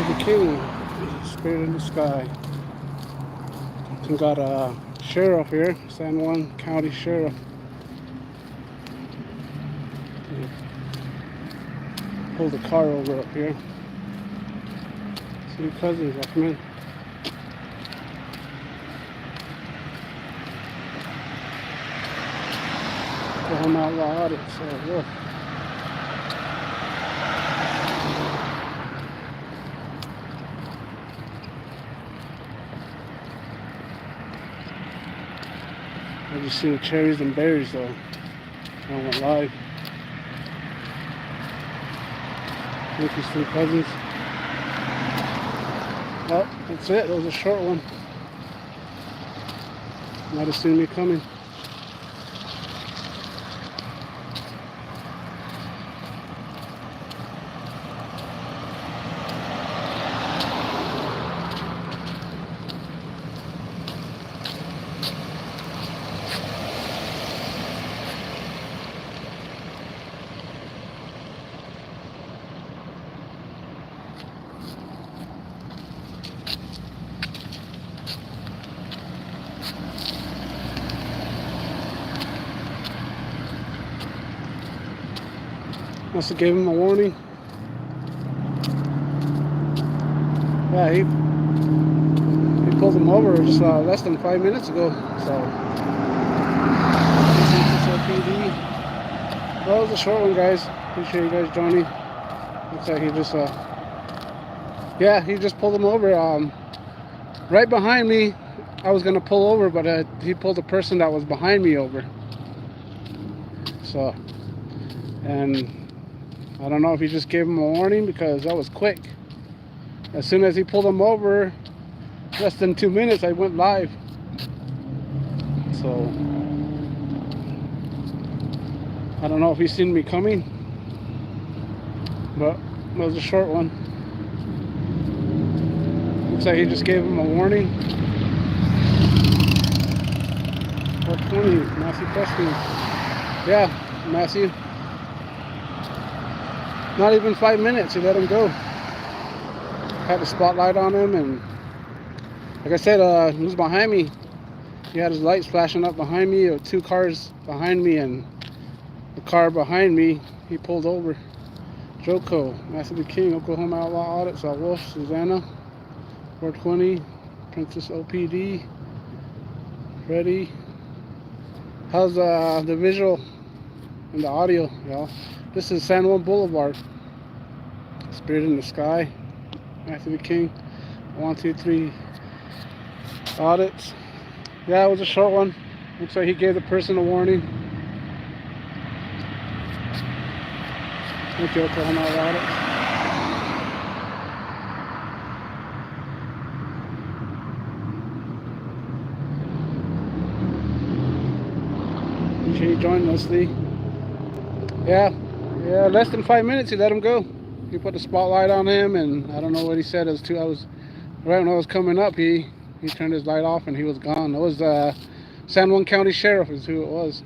the king, spirit in the sky. We got a sheriff here, San Juan County Sheriff. Pull the car over up here. See your cousins, like, man. Home outlaw audit, so look. I just seen cherries and berries though. I went live. Thank you, three cousins. Oh, that's it. That was a short one. Might have seen me coming. Must have gave him a warning. Yeah, he pulled him over just less than 5 minutes ago. So, PD. Well, it was a short one, guys. Appreciate you guys joining. Looks like he just, yeah, he just pulled him over. Right behind me. I was gonna pull over, but he pulled the person that was behind me over. So, and I don't know if he just gave him a warning because that was quick. As soon as he pulled him over, less than 2 minutes, I went live. So, I don't know if he's seen me coming, but it was a short one. Looks like he just gave him a warning. 420, Matthew Preston. Yeah, Matthew. Not even 5 minutes, he let him go. Had the spotlight on him, and like I said, he was behind me. He had his lights flashing up behind me, or 2 cars behind me, and the car behind me, he pulled over. Joko, Matthew the King, Oklahoma Outlaw Audit, Salt Wolf, Susanna, 420, Princess OPD, Freddie. How's the visual and the audio, y'all? This is San Juan Boulevard. Spirit in the Sky. Matthew the King. 1, 2, 3 audits. Yeah, it was a short one. Looks like he gave the person a warning. Thank you, Oklahoma Audits. Appreciate you joining us, Lee. Yeah, less than 5 minutes he let him go. He put the spotlight on him, and I don't know what he said. It was right when I was coming up, he turned his light off and he was gone. It was San Juan County Sheriff is who it was.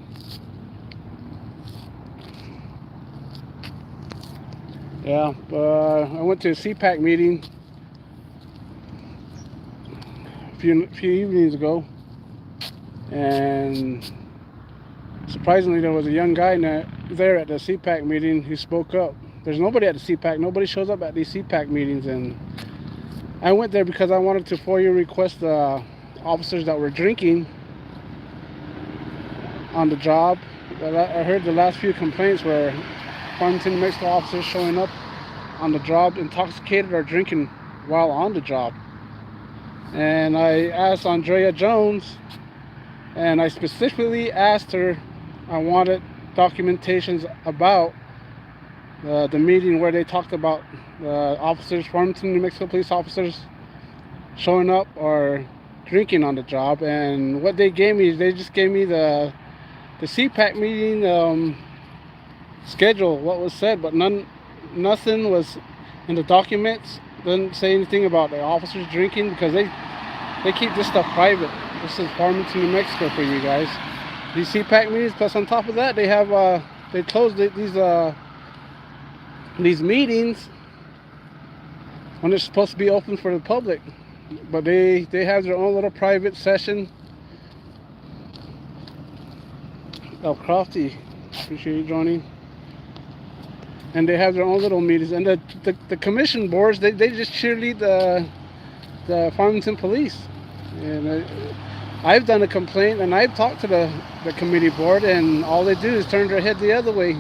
Yeah, I went to a CPAC meeting a few evenings ago, and surprisingly there was a young guy there at the CPAC meeting who spoke up. There's nobody at the CPAC. Nobody shows up at these CPAC meetings, and I went there because I wanted to FOIA request officers that were drinking on the job. I heard the last few complaints were Farmington, New Mexico officers showing up on the job intoxicated or drinking while on the job. And I asked Andrea Jones, and I specifically asked her, I wanted documentations about the meeting where they talked about officers, Farmington, New Mexico police officers showing up or drinking on the job. And what they gave me is they just gave me the CPAC meeting schedule, what was said, but nothing was in the documents. Doesn't say anything about the officers drinking, because they keep this stuff private. This is Farmington, New Mexico for you guys. These CPAC meetings, plus on top of that, they have they closed these meetings when it's supposed to be open for the public. But they have their own little private session. Crofty, appreciate you joining. And they have their own little meetings. And the commission boards, they just cheerlead the Farmington police. And I've done a complaint, and I've talked to the committee board, and all they do is turn their head the other way.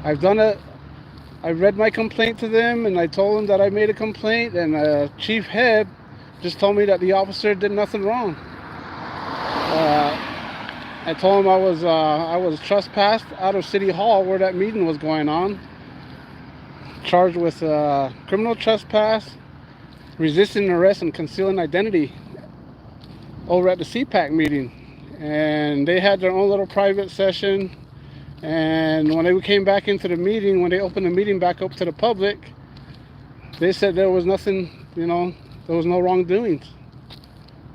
I've done it. I read my complaint to them, and I told them that I made a complaint, and Chief Head just told me that the officer did nothing wrong. I told him I was trespassed out of City Hall where that meeting was going on, charged with criminal trespass, resisting arrest, and concealing identity over at the CPAC meeting. And they had their own little private session. And when they came back into the meeting, when they opened the meeting back up to the public, they said there was nothing, there was no wrongdoings.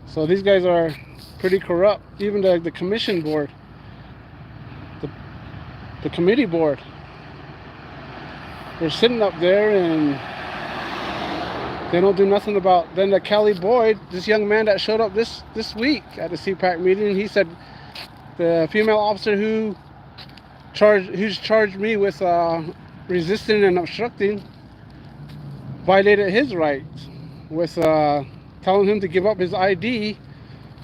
So these guys are pretty corrupt. Even the commission board, the committee board, they're sitting up there and they don't do nothing about. Then the Cali Boyd, this young man that showed up this week at the CPAC meeting, he said the female officer who's charged me with resisting and obstructing violated his rights with telling him to give up his ID,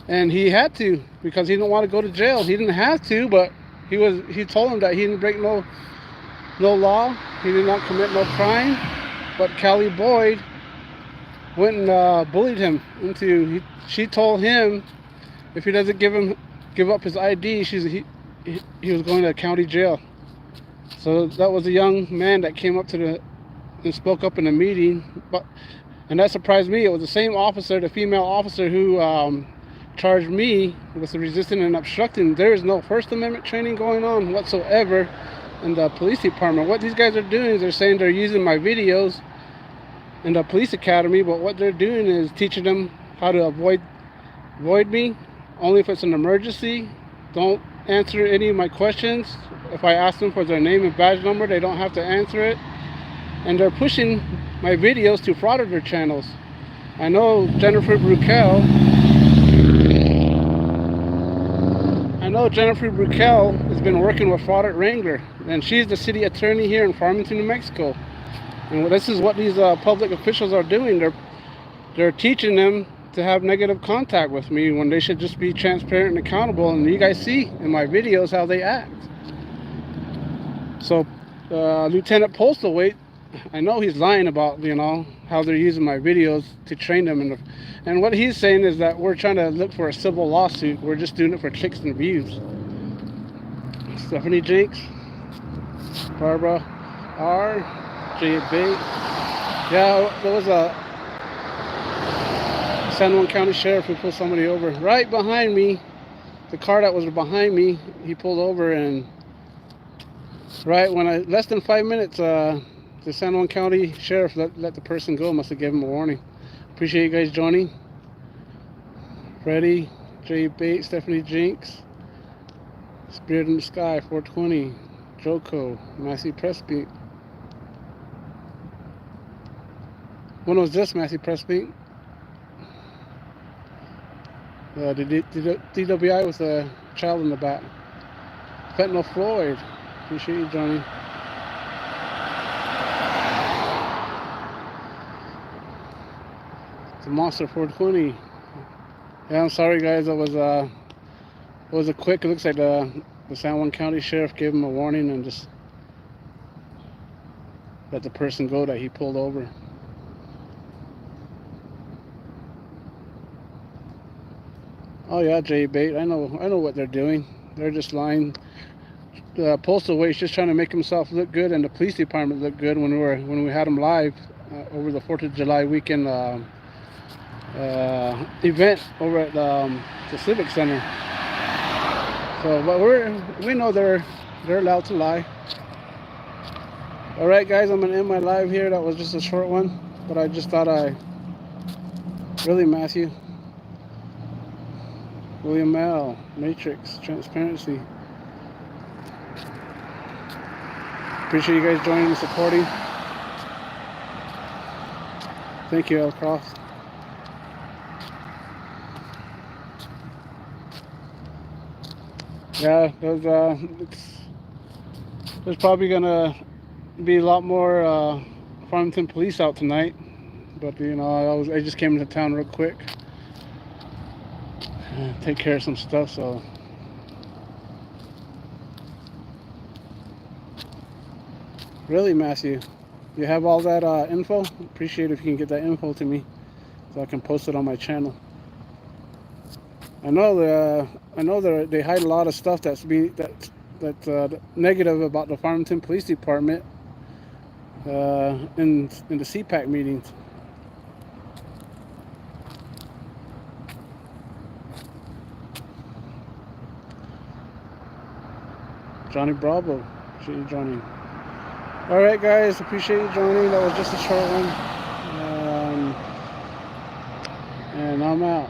and he had to because he didn't want to go to jail. He didn't have to, but he told him that he didn't break no law, he did not commit no crime. But Cali Boyd went and bullied him into. She told him if he doesn't give up his ID, he was going to county jail. So that was a young man that came up and spoke up in the meeting. And that surprised me. It was the same officer, the female officer, who charged me with resisting and obstructing. There is no First Amendment training going on whatsoever in the police department. What these guys are doing is they're saying they're using my videos in the police academy, but what they're doing is teaching them how to avoid me, only if it's an emergency. Don't answer any of my questions. If I ask them for their name and badge number, they don't have to answer it. And they're pushing my videos to frauditor channels. I know Jennifer Brukel has been working with Fraudit Wrangler, and she's the city attorney here in Farmington, New Mexico. And this is what these public officials are doing. They're teaching them to have negative contact with me when they should just be transparent and accountable. And you guys see in my videos how they act. So Lieutenant Postlethwaite, I know he's lying about how they're using my videos to train them. And what he's saying is that we're trying to look for a civil lawsuit. We're just doing it for clicks and views. Stephanie Jinks, Barbara R. J. Bate. Yeah, there was a San Juan County Sheriff who pulled somebody over right behind me. The car that was behind me, he pulled over, and right when less than 5 minutes, the San Juan County Sheriff let the person go. Must have given him a warning. Appreciate you guys joining. Freddie, J. Bate, Stephanie Jinks, Spirit in the Sky, 420, Joko, Massey Presbeek. When was this, Massey Presbeek? The DWI with a child in the back. Fentanyl Floyd, appreciate you joining. The Monster 420. Yeah, I'm sorry guys, it was a quick. It looks like the San Juan County Sheriff gave him a warning and just let the person go that he pulled over. Oh yeah, Jay Bate. I know what they're doing. They're just lying. Postlethwaite's just trying to make himself look good and the police department look good when we had him live over the 4th of July weekend event over at the Civic Center. So, but we know they're allowed to lie. All right, guys, I'm gonna end my live here. That was just a short one, but I just thought really, Matthew. William L. Matrix, Transparency. Appreciate you guys joining and supporting. Thank you, L. Croft. Yeah, there's probably gonna be a lot more Farmington police out tonight, but you know, I just came into town real quick, take care of some stuff. So really, Matthew, you have all that info? Appreciate if you can get that info to me so I can post it on my channel. I know they hide a lot of stuff that's negative about the Farmington Police Department in the CPAC meetings. Johnny Bravo, appreciate you joining. All right, guys, appreciate you joining. That was just a short one, and I'm out.